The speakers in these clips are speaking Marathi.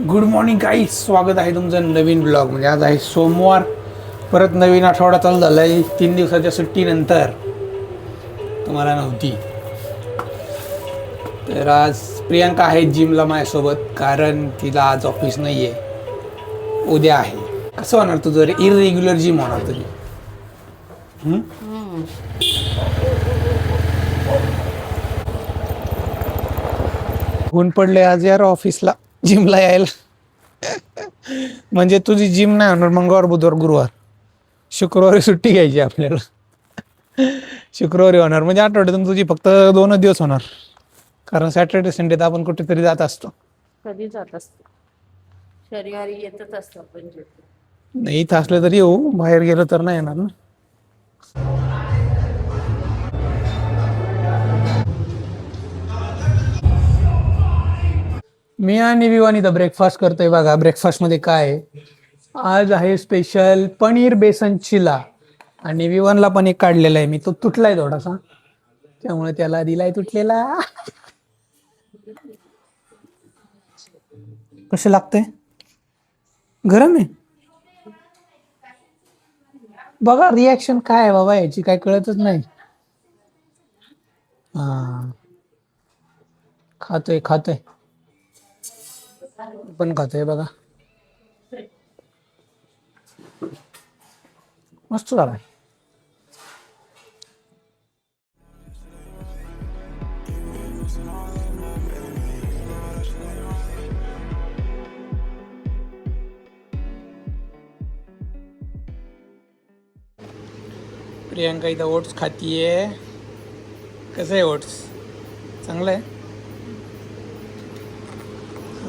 गुड मॉर्निंग गाईज, स्वागत आहे तुमचं नवीन ब्लॉग. म्हणजे आज आहे सोमवार, परत नवीन आठवडा चालू झाला आहे. 3 दिवसाच्या सुट्टीनंतर तुम्हाला नव्हती. तर आज प्रियांका आहे जिमला माझ्यासोबत, कारण तिला आज ऑफिस नाही आहे, उद्या आहे. कसं होणार तुझं रे? इरेग्युलर जिम होणार तुझी. ऊन पडले आज यार ऑफिसला, जिमला यायला. म्हणजे तुझी जिम नाही होणार मंगळवार, बुधवार, गुरुवार. शुक्रवारी सुट्टी घ्यायची आपल्याला. शुक्रवारी होणार म्हणजे आठवड्यातून तुझी फक्त 2च दिवस होणार, कारण सॅटर्डे संडेत आपण कुठेतरी जात असतो. कधी जात असतो? शनिवारी येतच असतो आपण. नाही इथं असलं तरी येऊ, बाहेर गेलं तर नाही येणार ना. मी आणि विवानी तर ब्रेकफास्ट करतोय. बघा ब्रेकफास्टमध्ये काय आहे. आज आहे स्पेशल पनीर बेसन चिला, आणि विवानला पण एक काढलेला आहे मी, तो तुटलाय थोडासा, त्यामुळे त्याला दिलाय तुटलेला. कसं लागतंय? गरम आहे. बघा रिॲक्शन काय आहे बाबा याची, काय कळतच नाही. हा, खातोय खातोय पण खातोय बघा. मस्त झालाय. प्रियांका इथं ओट्स खातीये. कसं आहे ओट्स? चांगलं आहे.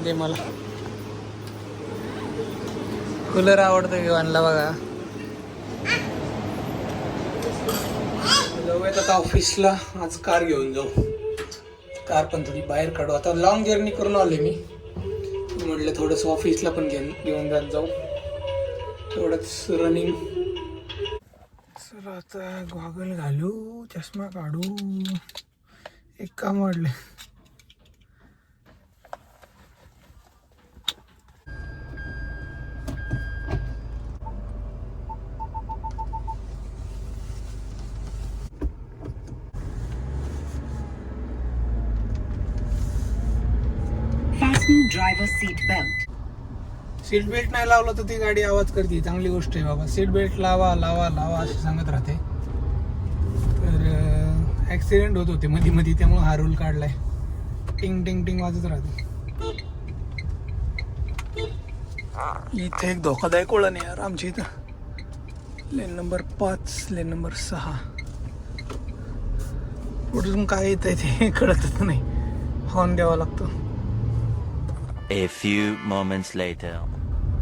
दे मला. कूलर आवडतो विवानला बघा. जाऊयात आता ऑफिसला. आज कार घेऊन जाऊ. कार पण थोडी बाहेर काढू. आता लॉंग जर्नी करून आले मी, म्हटलं थोडंसं ऑफिसला पण घेऊन जात जाऊ, थोडंच रनिंग. सर आता गॉगल घालू, चष्मा काढू. एक काम वाढले. Driver seat belt. Seat belt नाही लावलं तर ती गाडी आवाज करते. चांगली गोष्ट आहे बाबा. सीट बेल्ट लावा लावा लावा असे सांगत राहते. तर ॲक्सिडेंट होत होते मध्ये मध्ये, त्यामुळे हा रूल काढलाय. टिंग टिंग टिंग वाजत राहते. इथे एक धोकादायक वळण आहे यार आमच्या इथं. Lane number 5, lane number 6. पुढून काय येत आहे ते कळतच नाही. हॉर्न द्यावा लागतो. A few moments later.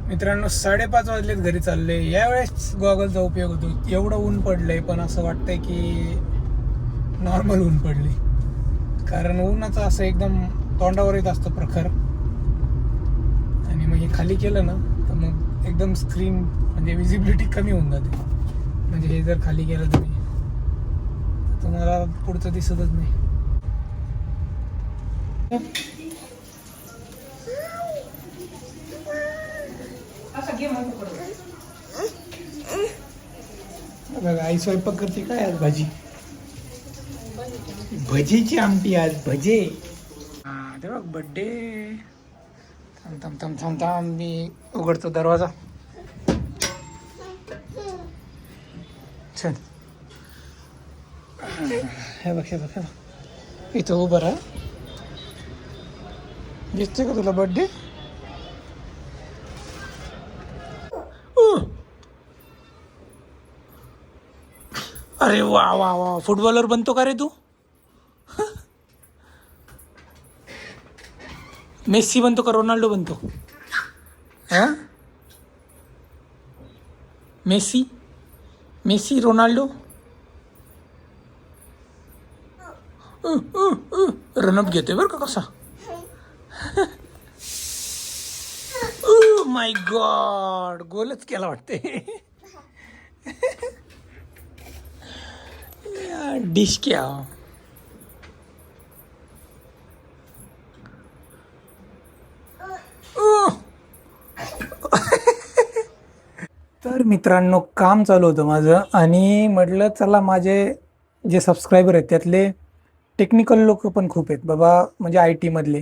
मित्रांनो 5:30 वाजलेत, घरी चालले. यावेळेस गॉगलचा उपयोग होतो. एवढं ऊन पडलंय, पण असं वाटतंय की नॉर्मल ऊन पडले, कारण उन्हाचं असं एकदम तोंडावर येत असतं प्रखर. आणि मग हे खाली केलं ना तर मग एकदम स्क्रीन म्हणजे विजिबिलिटी कमी होऊन जाते. म्हणजे हे जर खाली केलं तुम्ही, तुम्हाला पुढचं दिसतच नाही. बघा आई स्वयंपाक करते. काय आज भाजी? भजीची आमटी आज. भजे. हा ते बघ बड्डे. थांब थांब थांब थांब थांब, मी उघडतो दरवाजा. चल. हे बघ हे बघ हे बघ, इथं उभं राहा. दिसते का तुला बड्डे? अरे वा वा वा, फुटबॉलर बनतो का रे तू? मेसी बनतो का रोनाल्डो बनतो? हा, मेसी मेसी रोनाल्डो. रनअप घेतोय बरं का कसा. माय गॉड, गोलच केला वाटते. डिश क्या. तर मित्रांनो, काम चालू होतं माझं आणि म्हटलं चला माझे जे सबस्क्रायबर आहेत त्यातले टेक्निकल लोक पण खूप आहेत बाबा, म्हणजे आय टीमधले.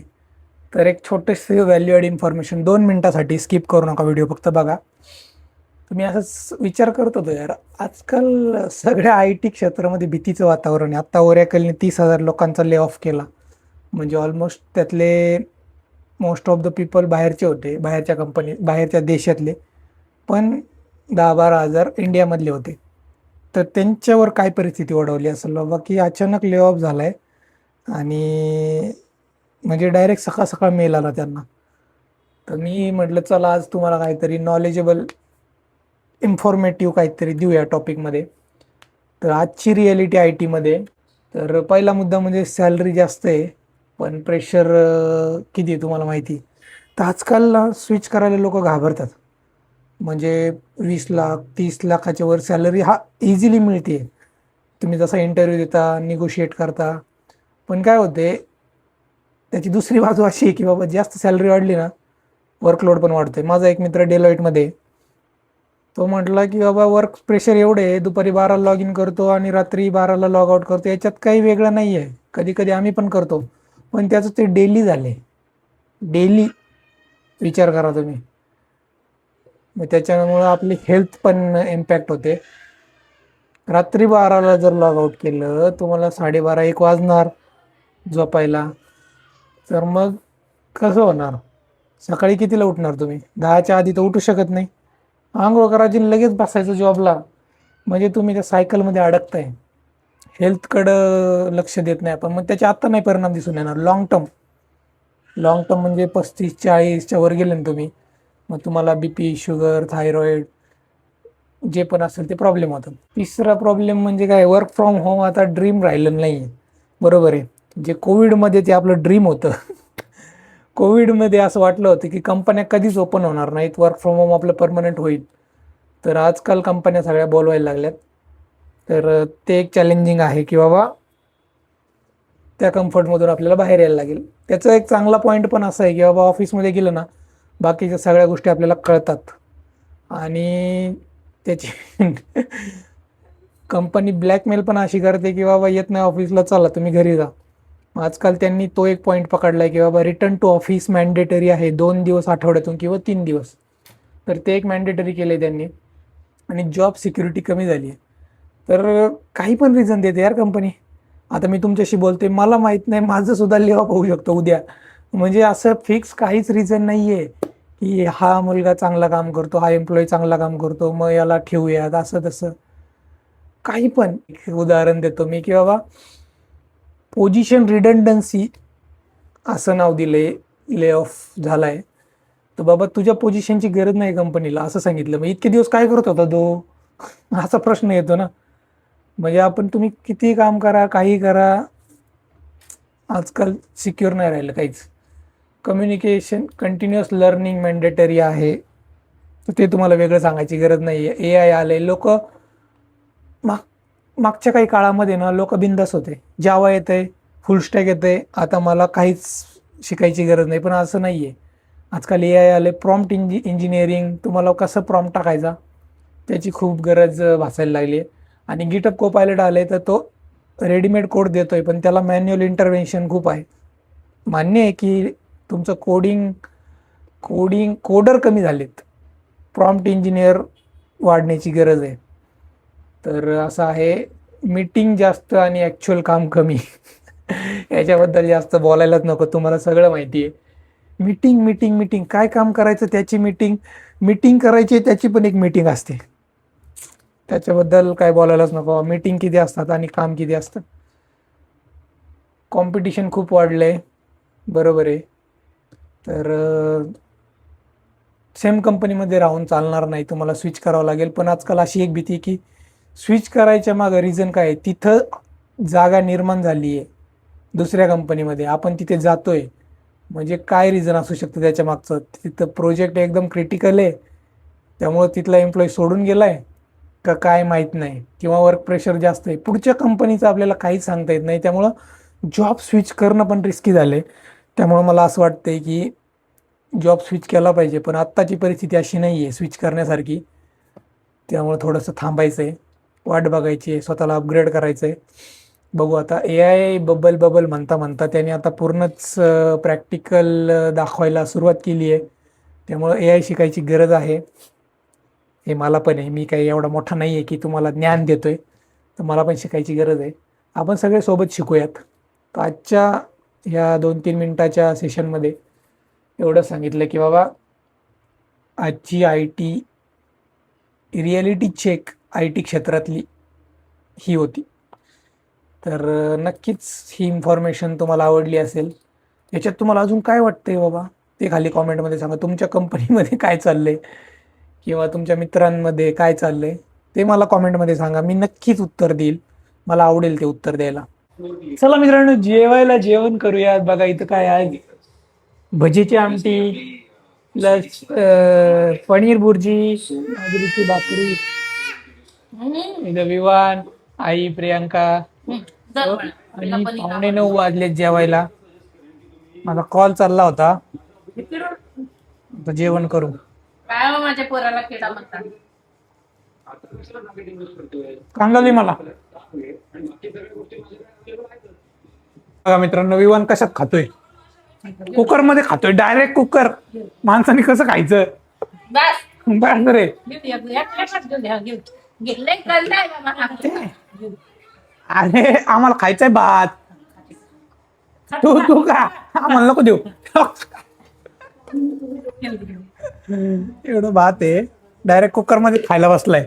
तर एक छोटेसे व्हॅल्यू ॲड इन्फॉर्मेशन 2 मिनटासाठी, स्किप करू नका व्हिडिओ, फक्त बघा. तुम्ही असंच विचार करत होतो यार, आजकाल सगळ्या आय टी क्षेत्रामध्ये भीतीचं वातावरण आहे. आत्ता ओरॅकलने 30,000 लोकांचा ले ऑफ केला, म्हणजे ऑलमोस्ट त्यातले मोस्ट ऑफ द पीपल बाहेरचे होते, बाहेरच्या कंपनी, बाहेरच्या देशातले. पण 10-12 हजार इंडियामधले होते. तर त्यांच्यावर काय परिस्थिती ओढवली असेल बाबा, की अचानक ले ऑफ झाला आहे आणि म्हणजे डायरेक्ट सकाळ सकाळ मेल आला त्यांना. तर मी म्हटलं चला आज तुम्हाला काहीतरी नॉलेजेबल, इन्फॉर्मेटिव्ह काहीतरी देऊ या टॉपिकमध्ये. तर आजची रिॲलिटी आय टीमध्ये, तर पहिला मुद्दा म्हणजे सॅलरी जास्त आहे पण प्रेशर किती आहे तुम्हाला माहिती. तर आजकाल स्विच करायला लोक घाबरतात. म्हणजे 20 लाख 30 लाखाच्या वर सॅलरी हा इझिली मिळते, तुम्ही जसा इंटरव्ह्यू देता, निगोशिएट करता. पण काय होते, त्याची दुसरी बाजू अशी आहे की बाबा जास्त सॅलरी वाढली ना, वर्कलोड पण वाढतोय. माझा एक मित्र डेलॉईटमध्ये, तो म्हटला की बाबा वर्क प्रेशर एवढे आहे, दुपारी 12ला लॉग इन करतो आणि रात्री 12ला लॉग आउट करतो, याच्यात काही वेगळं नाही आहे. कधी कधी आम्ही पण करतो, पण त्याचं ते डेली झाले. डेली विचार करा तुम्ही. मग त्याच्यामुळं आपली हेल्थ पण इम्पॅक्ट होते. रात्री 12ला जर लॉग आउट केलं, तुम्हाला 12:30-1 वाजणार झोपायला. तर मग कसं होणार? सकाळी कितीला उठणार तुम्ही? 10च्या आधी तर उठू शकत नाही. आंघोळ करायची आणि लगेच बसायचं जॉबला, म्हणजे तुम्ही त्या सायकलमध्ये अडकताय. हेल्थकडं लक्ष देत नाही आपण. मग त्याचे आत्ता नाही परिणाम दिसून येणार, लॉंग टर्म. लॉंग टर्म म्हणजे 35-40च्या वर गेले ना तुम्ही, मग तुम्हाला BP, शुगर, थायरॉईड जे पण असेल ते प्रॉब्लेम होतात. तिसरा प्रॉब्लेम म्हणजे काय, वर्क फ्रॉम होम आता ड्रीम राहिलं नाही. बरोबर आहे. जे कोविडमध्ये ते आपलं ड्रीम होतं. कोविडमध्ये असं वाटलं होतं की कंपन्या कधीच ओपन होणार नाहीत, वर्क फ्रॉम होम आपलं परमनंट होईल. तर आजकाल कंपन्या सगळ्या बोलवायला लागल्यात. तर ते एक चॅलेंजिंग आहे की बाबा त्या कम्फर्टमधून आपल्याला बाहेर यायला लागेल. त्याचा एक चांगला पॉईंट पण असा आहे की बाबा ऑफिसमध्ये गेलं ना, बाकीच्या सगळ्या गोष्टी आपल्याला कळतात आणि त्याची कंपनी ब्लॅकमेल पण अशी करते की बाबा येत नाही ऑफिसला, चला तुम्ही घरी जा. आजकाल त्यांनी तो एक पॉईंट पकडला आहे की बाबा रिटर्न टू ऑफिस मॅन्डेटरी आहे, 2 दिवस आठवड्यातून किंवा 3 दिवस. तर ते एक मॅन्डेटरी केले त्यांनी आणि जॉब सिक्युरिटी कमी झाली आहे. तर काही पण रिझन देते यार कंपनी. आता मी तुमच्याशी बोलते, मला माहीत नाही, माझं सुद्धा ले ऑफ होऊ शकतो उद्या. म्हणजे असं फिक्स काहीच रिझन नाही आहे की हा मुलगा चांगला काम करतो, हा एम्प्लॉई चांगला काम करतो, मग याला ठेवूयात, असं तसं काही पण. उदाहरण देतो मी की बाबा पोझिशन रिडंडन्सी असं नाव दिले, ले ऑफ झालाय. तर बाबा तुझ्या पोझिशनची गरज नाही कंपनीला, असं सांगितलं. मग इतके दिवस काय करत होता तो, असा प्रश्न येतो ना. म्हणजे आपण, तुम्ही किती काम करा, काही करा, आजकाल सिक्युअर नाही राहिलं काहीच. कम्युनिकेशन, कंटिन्युअस लर्निंग मॅन्डेटरी आहे, तर ते तुम्हाला वेगळं सांगायची गरज नाही आहे. AI आले, लोक मागच्या काही काळामध्ये ना लोक बिंदास होते, जावा येते, फुल स्टॅक येते, आता मला काहीच शिकायची गरज नाही. पण असं नाही आहे. आजकाल AI आले, प्रॉम्प्ट इंजिनिअरिंग, तुम्हाला कसं प्रॉम्प्ट टाकायचा त्याची खूप गरज भासायला लागली आहे. आणि गिटअप कोपायलट आले, तर तो रेडीमेड कोड देतोय, पण त्याला मॅन्युअल इंटरव्हेन्शन खूप आहे. मान्य आहे की तुमचं कोडर कमी झालेत, प्रॉम्प्ट इंजिनियर वाढण्याची गरज आहे. तर असं आहे, मीटिंग जास्त आणि ॲक्च्युअल काम कमी. याच्याबद्दल जास्त बोलायलाच नको, तुम्हाला सगळं माहिती आहे. मीटिंग मीटिंग मीटिंग, काय काम करायचं त्याची मीटिंग, मीटिंग करायची त्याची पण एक मीटिंग असते, त्याच्याबद्दल काय बोलायलाच नको. मीटिंग किती असतात आणि काम किती असतं. कॉम्पिटिशन खूप वाढलं आहे, बरोबर आहे. तर सेम कंपनीमध्ये राहून चालणार नाही, तुम्हाला स्विच करावं लागेल. पण आजकाल अशी एक भीती की स्विच करायच्या मागं रिझन काय आहे, तिथं जागा निर्माण झाली आहे दुसऱ्या कंपनीमध्ये, आपण तिथे जातोय, म्हणजे काय रिझन असू शकतं त्याच्या मागचं. तिथं प्रोजेक्ट एकदम क्रिटिकल आहे, त्यामुळं तिथला एम्प्लॉई सोडून गेलाय का काय माहीत नाही, किंवा वर्क प्रेशर जास्त आहे, पुढच्या कंपनीचं आपल्याला काहीच सांगता येत नाही. त्यामुळं जॉब स्विच करणं पण रिस्की झालं आहे. त्यामुळं मला असं वाटतंय की जॉब स्विच केला पाहिजे, पण आत्ताची परिस्थिती अशी नाही आहे स्विच करण्यासारखी. त्यामुळे थोडंसं थांबायचं आहे, वाट बघायची आहे, स्वतःला अपग्रेड करायचं आहे. बघू आता. ए आय बबल बबल म्हणता म्हणता त्याने आता पूर्णच प्रॅक्टिकल दाखवायला सुरुवात केली आहे. त्यामुळं ए आय शिकायची गरज आहे. हे मला पण आहे. मी काही एवढा मोठा नाही आहे की तुम्हाला ज्ञान देतोय, तर मला पण शिकायची गरज आहे. आपण सगळे सोबत शिकूयात. तर आजच्या ह्या 2-3 मिनिटाच्या सेशनमध्ये एवढं सांगितलं की बाबा आजची IT reality check IT क्षेत्रातली ही होती. तर नक्कीच ही इन्फॉर्मेशन तुम्हाला आवडली असेल. याच्यात तुम्हाला अजून काय वाटतंय बाबा ते खाली कॉमेंटमध्ये सांगा. तुमच्या कंपनीमध्ये काय चाललंय किंवा तुमच्या मित्रांमध्ये काय चाललंय ते मला कॉमेंटमध्ये सांगा. मी नक्कीच उत्तर देईल. मला आवडेल ते उत्तर द्यायला. चला मित्रांनो, जेवायला जेवण करूयात. बघा इथं काय आहे, भजीची आमटी प्लस पनीर बुर्जी, बाजरीची भाकरी, इथं विवान, आई, प्रियांका आणि 8:45 वाजले जेवायला. माझा कॉल चालला होता, आता जेवण करू. काय हो माझ्या पोराला किडा म्हणतात. कांगाली मला. बघा मित्रांनो, विवान कशात खातोय? कुकर मध्ये खातोय, डायरेक्ट कुकर. माणसाने कसं खायचं? बस बस रे. अरे आम्हाला खायचंय भात. तू का आम्हाला नको देऊ. एवढं भात आहे, डायरेक्ट कुकर मध्ये खायला बसलाय.